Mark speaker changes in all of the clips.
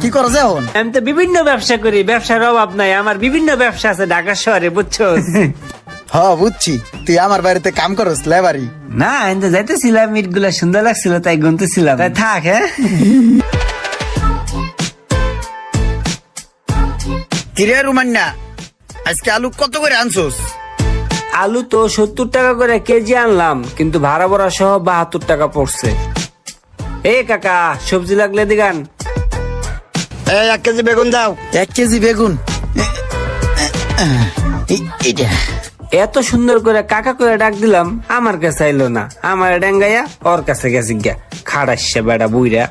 Speaker 1: কি করো যে এখন?
Speaker 2: আমি তো বিভিন্ন ব্যবসা করি, ব্যবসার অভাব নাই, আমার বিভিন্ন ব্যবসা আছে ঢাকা শহরে, বুঝছো?
Speaker 1: বুঝছি, তুই আমার বাড়িতে কাম করস লেবারি।
Speaker 2: না আমি তো যাইতেছিলাম, ইট গুলা সুন্দর লাগছিল তাই গুনতেছিলাম। তাই থাক। হ্যাঁ
Speaker 1: কিরে রুমান্না, আজকে আলু কত করে আনছোস?
Speaker 2: আলু তো 70 টাকা করে কেজি আনলাম, কিন্তু ভাড়া ভরা সহ 72 টাকা পড়ছে। এ কাকা, সবজি লাগলে দিগান।
Speaker 1: 1 কেজি বেগুন দাও। 1 কেজি বেগুন। এটা
Speaker 2: এত সুন্দর করে কাকা করে ডাক দিলাম, আমার কাছে আইলো না, আমার ডেঙ্গাইয়া ওর কাছে গেছি গিয়া। খাড়াইছে বেড়া বুইরা।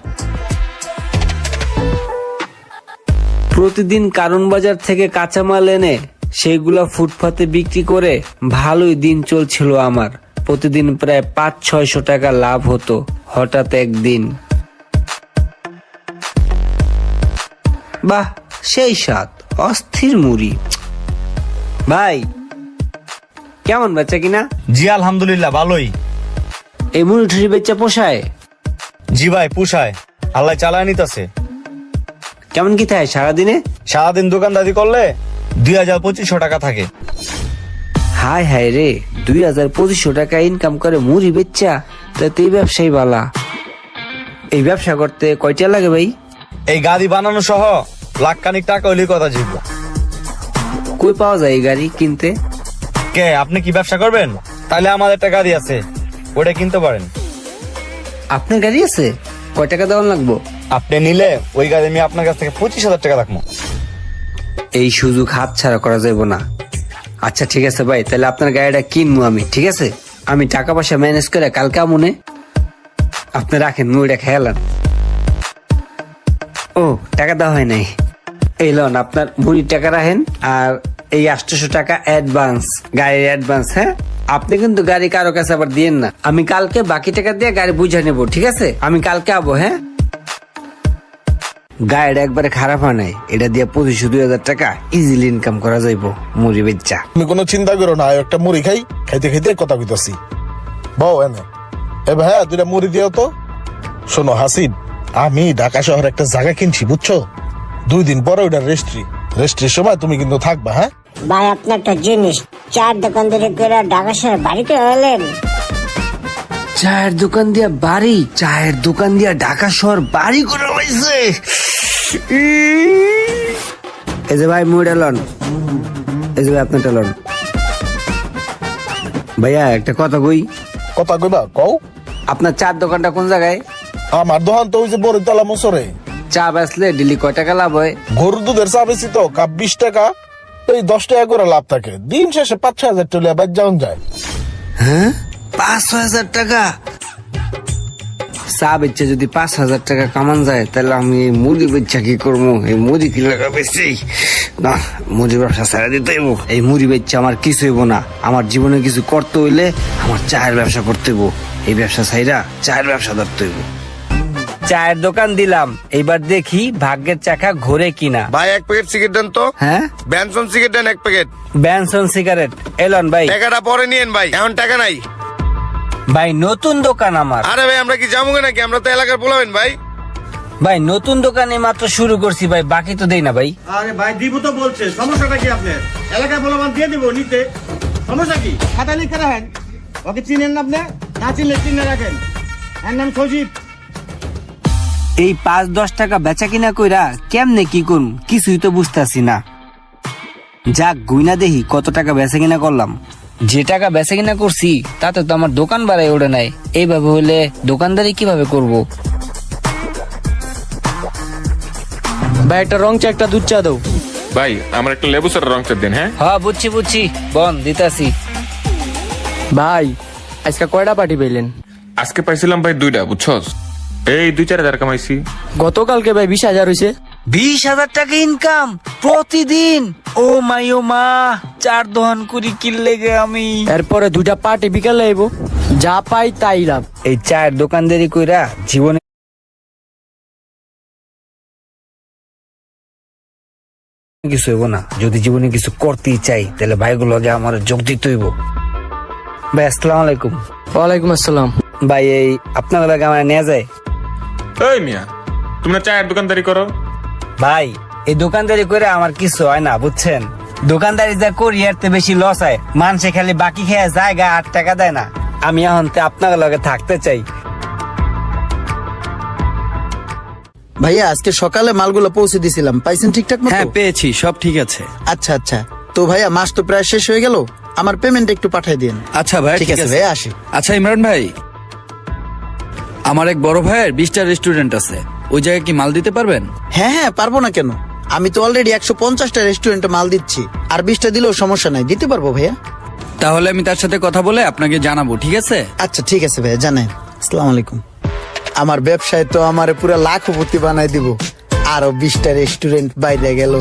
Speaker 2: প্রতিদিন কারণ বাজার থেকে কাঁচামাল এনে সেইগুলা ফুটপাতে বিক্রি করে ভালোই দিন চলছিল আমার। প্রতিদিন প্রায় 500-600 টাকা লাভ হতো। হঠাৎ একদিন, বাহ সেই স্বাদ, অস্থির মুড়ি। ভাই কেমন বেচা কিনা?
Speaker 3: জি আলহামদুলিল্লাহ ভালোই।
Speaker 2: এই মুড়ি ঠুরি বেচা পোষায়?
Speaker 3: জি ভাই পুষায়, আল্লাহ চালায় নিতেছে।
Speaker 2: কেমন কি থাকে সারাদিনে?
Speaker 3: সারাদিন দোকানদারি করলে 2000-2500 টাকা থাকে।
Speaker 2: হায় হায় রে, 2000-2500 টাকা ইনকাম করে মুড়ি বেচা, তাতে এই ব্যবসায়ী বালা। এই ব্যবসা করতে কয়টা লাগে ভাই?
Speaker 3: এই গাড়ি বানানো সহ লাখখানিক টাকা হইলে কথা জিতব।
Speaker 2: কই পাওয়া যায় এই গাড়ি কিনতে?
Speaker 3: কে আপনি কি ব্যবসা করবেন? তাহলে আমাদের একটা গাড়ি আছে, ওটা কিনতে পারেন।
Speaker 2: আপনার গাড়ি আছে? কয় টাকা দেওয়ান লাগবো?
Speaker 3: আপনি নিলে ওই গাড়ি আমি আপনার কাছ থেকে 25,000 টাকা রাখবো।
Speaker 2: এই সুযোগ হাত ছাড়া করা যাবে না। আচ্ছা ঠিক আছে ভাই, তাহলে আপনার গাড়িটা কিনবো আমি, ঠিক আছে? আমি টাকা পয়সা ম্যানেজ করে কালকে মনে আপনি রাখেন, মুড়িটা খেয়ালান। ও টাকা দেওয়া হয় নাই, এই লন আপনার মুড়ির টাকা রাখেন, আর এই 800 টাকা অ্যাডভান্স, গাড়ির অ্যাডভান্স। হ্যাঁ আপনি কিন্তু গাড়ি কারো কাছে আবার দিয়েন না, আমি কালকে বাকি টাকা দিয়ে গাড়ি বুঝে নেবো, ঠিক আছে? আমি কালকে আবো। হ্যাঁ গাড়িটা একবারে খারাপ হয় নাই, এটা দিয়ে 25,000 টাকা ইজিলি ইনকাম করা যাইবো মুড়ি বেচা।
Speaker 4: তুমি কোনো চিন্তা করো না, একটা মুড়ি খাই, খাইতে খাইতে কথা কইতাছি। বউ এনে এ ভাইয়া 2টা মুড়ি দিও তো। শোনো হাসিন, আমি ঢাকা শহরে একটা জায়গা কিনছি বুঝছো, 2 দিন পরে ওইটা রেস্ট্রির সময় তুমি কিন্তু থাকবা। হ্যাঁ
Speaker 5: ভাই আপনি একটা জিনিস, চার দোকান ধরে করে ঢাকা শহরে বাড়িতে হলেন।
Speaker 2: চায়ের দোকান দিয়া বাড়ি, চায়ের দোকান দিয়া ঢাকা শহর বাড়ি করে হয়েছে। এই যে ভাই মুড়ি লন, এই যে ভাই আপনার লন। ভাইয়া একটা কথা কই।
Speaker 4: কথা কইবা কও।
Speaker 2: আপনার চার দোকানটা কোন জায়গায়?
Speaker 4: আমার দোকান তো ওই যে বড়তলা মোসরে।
Speaker 2: চা বেচলে ডেলি কয় টাকা লাভ হয়?
Speaker 4: গরুর দুধের চা বেশি তো, কাপ 20 টাকা, এই 10 টাকা করে লাভ থাকে। দিন শেষে 5-6 হাজার টাকা বাদ যাওয়া যায়।
Speaker 2: হ্যাঁ 5-6 হাজার টাকা চা বেচে যদি 5,000 টাকা কামান যায়, তাহলে আমি এই মুরগি বেচা কি করবো? এই মুরগি কি লাগা বেশি না, মুরগি ব্যবসা ছেড়ে দিতে হইব। এই মুরগি বেচা আমার কিছু হইব না। আমার জীবনে কিছু করতে হইলে আমার চায়ের ব্যবসা করতে হইব। এই ব্যবসা ছাইরা চায়ের ব্যবসা ধরতে হইব। চায়ের দোকান দিলাম, এইবার দেখি ভাগ্যের চাকা ঘুরে কিনা।
Speaker 6: ভাই 1 প্যাকেট সিগারেট দেন তো।
Speaker 2: হ্যাঁ
Speaker 6: ব্যানসন সিগারেট দেন 1 প্যাকেট।
Speaker 2: ব্যানসন সিগারেট এলন ভাই।
Speaker 6: টাকাটা পরে নিয়েন ভাই, এখন টাকা নাই।
Speaker 2: ভাই নতুন দোকান আমার।
Speaker 6: আরে ভাই আমরা কি যাবো নাকি? আমরা তো এলাকার পোলাবেন ভাই।
Speaker 2: ভাই নতুন দোকানে মাত্র শুরু করছি ভাই, বাকি তো দেই না ভাই।
Speaker 7: আরে ভাই দিব তো বলছে, সমস্যাটা কি আপনার? এলাকায় বলবান দিয়ে দিব নিতে, সমস্যা কি? খাতা লিখে রাখেন, ওকে চিনেন না আপনি? না চিনলে চিনে রাখেন। এর নাম সজীব।
Speaker 2: এই 5-10 টাকা বেচা কিনা কইরা কেমনে কি করুম কিছুই তো বুঝতাছি না। যাক গুইনা দেখি কত টাকা বেচা কিনা করলাম। যে টাকা বেচা কিনা করছি তাতে তো আমার দোকান বাড়াই ওঠে নাই। এইভাবে হলে দোকানদারি কিভাবে করব?
Speaker 8: ভাই একটা রং চা, একটা দুধ চা দাও।
Speaker 9: ভাই আমার একটা লেবু সার রং চা দিন। হ্যাঁ
Speaker 2: হ্যাঁ বুঝছি বন দিতাছি।
Speaker 8: ভাই আজকে কয়টা পার্টি পাইলেন?
Speaker 9: আজকে পাইছিলাম ভাই 2টা, বুঝছস? এই 2-4 হাজার কামাইছি।
Speaker 8: গতকালকে ভাই 20,000 হয়েছে।
Speaker 2: 20,000 টাকা ইনকাম প্রতিদিন? ও মাই ও মা, 4 দোকান করি কিনলে গে আমি।
Speaker 8: এরপরে 2টা পার্টি বিকালে আইব, যা পাই তাই লাভ।
Speaker 2: এই চায়ের দোকানদারি কইরা জীবনে কিছু হইব না। যদি জীবনে কিছু করতেই চাই তাহলে ভাইগুলো আগে আমার যোগ দিতে হইব। ভাই আসসালামু আলাইকুম।
Speaker 8: ওয়ালাইকুম আসসালাম।
Speaker 2: ভাই এই আপনার লাগে আমার নিয়ে যায়।
Speaker 9: এই মিয়া, তুমি না চায়ের দোকানদারি করো,
Speaker 2: ভাই এই দোকানদারি করে আমার কিছু হয় না বুঝছেন, দোকানদারি যা করি এর তো বেশি লস হয়, মানুষে খালি বাকি খেয়ে জায়গা 8 টাকা দেয় না। আমি এখন তো আপনার লগে থাকতে চাই।
Speaker 1: ভাইয়া আজকে সকালে মালগুলো পৌঁছে দিছিলাম, পাইছেন ঠিকঠাক মতো?
Speaker 8: হ্যাঁ পেয়েছি, সব ঠিক আছে।
Speaker 1: আচ্ছা আচ্ছা, তো ভাইয়া মাস তো প্রায় শেষ হয়ে গেল, আমার পেমেন্ট একটু পাঠিয়ে দিন।
Speaker 8: আচ্ছা ভাই,
Speaker 1: ঠিক আছে ভাইয়া, আসি।
Speaker 8: আচ্ছা ইমরান ভাই, আমার এক বড় ভাইয়ের 20টা রেস্টুরেন্ট আছে, ওই জায়গায় কি মাল দিতে পারবেন?
Speaker 1: হ্যাঁ হ্যাঁ, পারবো না কেন, আমি তো অলরেডি 150টা রেস্টুরেন্টে মাল দিচ্ছি, আর 20টা দিলেও সমস্যা নাই, দিতে পারবো ভাইয়া।
Speaker 8: তাহলে আমি তার সাথে কথা বলে আপনাকে জানাবো, ঠিক আছে?
Speaker 1: আচ্ছা ঠিক আছে ভাইয়া, জানেন। আসসালামু আলাইকুম। আমার ব্যবসায় তো আমার পুরো লাখপতি বানাই দিব, আরো 20টা রেস্টুরেন্ট বাইরে গেল।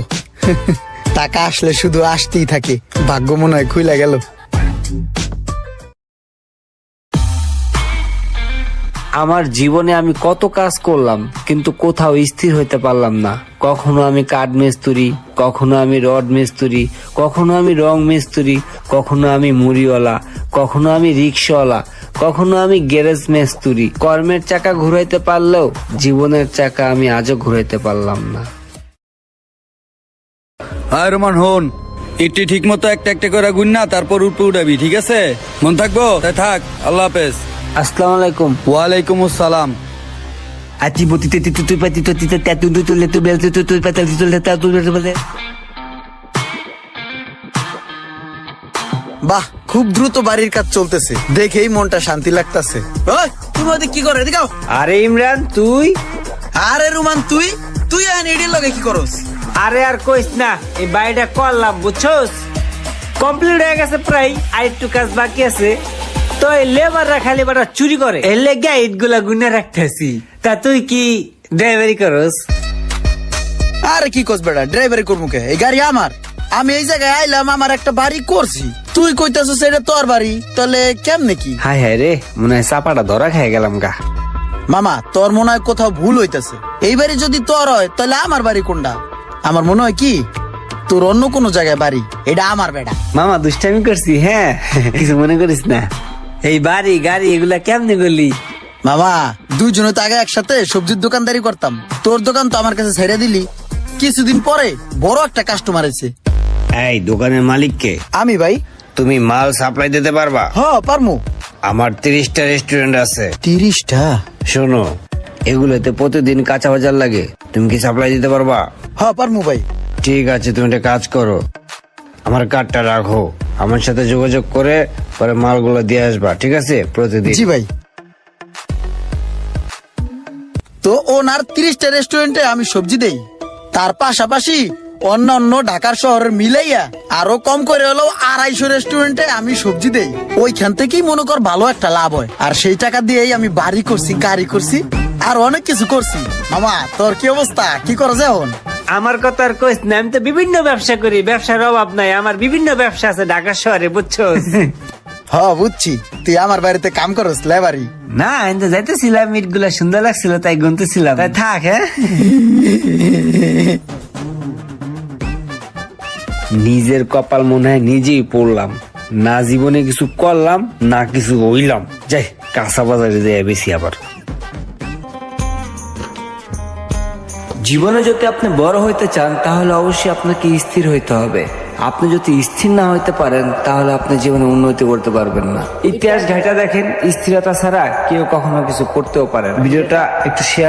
Speaker 1: টাকা আসলে শুধু আসতেই থাকে, ভাগ্য মনে হয় খুইলা গেল।
Speaker 2: আমার জীবনে আমি কত কাজ করলাম কিন্তু কোথাও স্থির হইতে পারলাম না। কখনো আমি কাঠ মিস্ত্রি, কখনো আমি রড মিস্ত্রি, কখনো আমি রং মিস্ত্রি, কখনো আমি মুড়িওয়ালা, কখনো আমি রিক্সাওয়ালা, কখনো আমি গ্যারেজ মিস্ত্রি। কর্মের চাকা ঘুরাইতে পারলেও জীবনের চাকা আমি আজও ঘুরাইতে পারলাম না।
Speaker 8: আর রোমান হন, ইটি ঠিক মতো একটা একটা করে গুন না, তারপর উপরে উঠাবি, ঠিক আছে? মন থাকবো? তাই থাক, আল্লাহ হাফেজ।
Speaker 2: আসসালামু আলাইকুম।
Speaker 8: ওয়ালাইকুম আসসালাম।
Speaker 1: বাহ, খুব দ্রুত বাড়ির কাজ চলতেছে, দেখেই মনটা শান্তি লাগতেছে। ওই তুমি ওদিকে কি করে দেখাও।
Speaker 2: আরে ইমরান তুই?
Speaker 1: আরে রুমান তুই তুই এখন এডির লগে কি করস?
Speaker 2: আরে আর কইস না, এই বাড়িটা করলাম বুঝছস, কমপ্লিট হয়ে গেছে প্রায়, আর একটু কাজ বাকি আছে। তো এই লেবাররা খালি বাটা চুরি করে, এর লেগে ইট গুলা গুনে রাখতেছি। তা তুই কি ড্রাইভারি করস?
Speaker 1: আরে কি কস বেটা, ড্রাইভারি করবো কে? এই গাড়ি আমার, আমি এই জায়গায় আইলাম, আমার একটা বাড়ি করছি, তুই কইতাছিস এটা তোর বাড়ি, তাহলে কেমনে কি?
Speaker 2: হায় হায় রে, মনে হয় চাপাটা ধরা খেয়ে গেলাম গা।
Speaker 1: মামা তোর মনে হয় কোথাও ভুল হইতাছে, এই বাড়ি যদি তোর হয় তাহলে আমার বাড়ি কোনটা? আমার মনে হয় কি তোর অন্য কোনো জায়গায় বাড়ি, এটা আমার বেটা।
Speaker 2: মামা দুষ্টামি করছি, হ্যাঁ কিছু মনে করিস না। এই বাড়ি গাড়ি এগুলা কেমনে করলি?
Speaker 1: মামা দুইজনে তো আগে একসাথে সবজির দোকানদারি করতাম, তোর দোকান তো আমার কাছে ছেড়ে দিলি, কিছুদিন পরে বড় একটা কাস্টমার এসে।
Speaker 2: এই দোকানের মালিককে?
Speaker 1: আমি ভাই।
Speaker 2: তুমি মাল সাপ্লাই দিতে পারবা?
Speaker 1: হ্যাঁ পারমু।
Speaker 2: আমার 30টা রেস্টুরেন্ট আছে।
Speaker 1: 30টা?
Speaker 2: শোনো, এগুলোতে প্রতিদিন কাঁচা বাজার লাগে, তুমি কি সাপ্লাই দিতে পারবা?
Speaker 1: হ্যাঁ পারমু ভাই।
Speaker 2: ঠিক আছে, তুমি একটা কাজ করো, আমার কার্ডটা রাখো, আমার সাথে যোগাযোগ করে পরে মালগুলো দিয়ে আসবা, ঠিক আছে? প্রতিদিন।
Speaker 1: জি ভাই। তো ওনার 30টা রেস্টুরেন্টে আমি সবজি দেই, তার পাশাপাশি অন্যান্য ঢাকার শহরের মিলাইয়া আরো কম করে হলেও 250 রেস্টুরেন্টে আমি সবজি দেই, ওইখান থেকেই মনে কর ভালো একটা লাভ হয়, আর সেই টাকা দিয়েই আমি বাড়ি করছি, গাড়ি করছি, আর অনেক কিছু করছি। মামা তোর কি অবস্থা, কি করো এখন?
Speaker 2: আমার কথা আর কইস না, আমি তো বিভিন্ন ব্যবসা করি, ব্যবসার অভাব নাই, আমার বিভিন্ন ব্যবসা আছে ঢাকা শহরে, বুঝছো?
Speaker 1: হ্যাঁ বুঝছি, তুই আমার বাড়িতে কাম করস লেবারি?
Speaker 2: না আমি তো যাইতেছিলাম, ইট গুলা সুন্দর লাগছিল তাই গুনতেছিলাম। তাই থাক, হ্যাঁ। নিজের কপাল মনে হয় নিজেই পড়লাম, না জীবনে কিছু করলাম না কিছু হইলাম। যাই কাঁচা বাজারে যাই বেশি আবার। জীবনে যদি আপনি বড় হইতে চান তাহলে অবশ্যই আপনাকে স্থির হইতে হবে। আপনি যদি স্থির না হইতে পারেন তাহলে আপনি জীবনে উন্নতি করতে পারবেন না। ইতিহাস ঘাটা দেখেন, স্থিরতা ছাড়া কেউ কখনো কিছু করতেও পারে না। ভিডিওটা একটু শেয়ার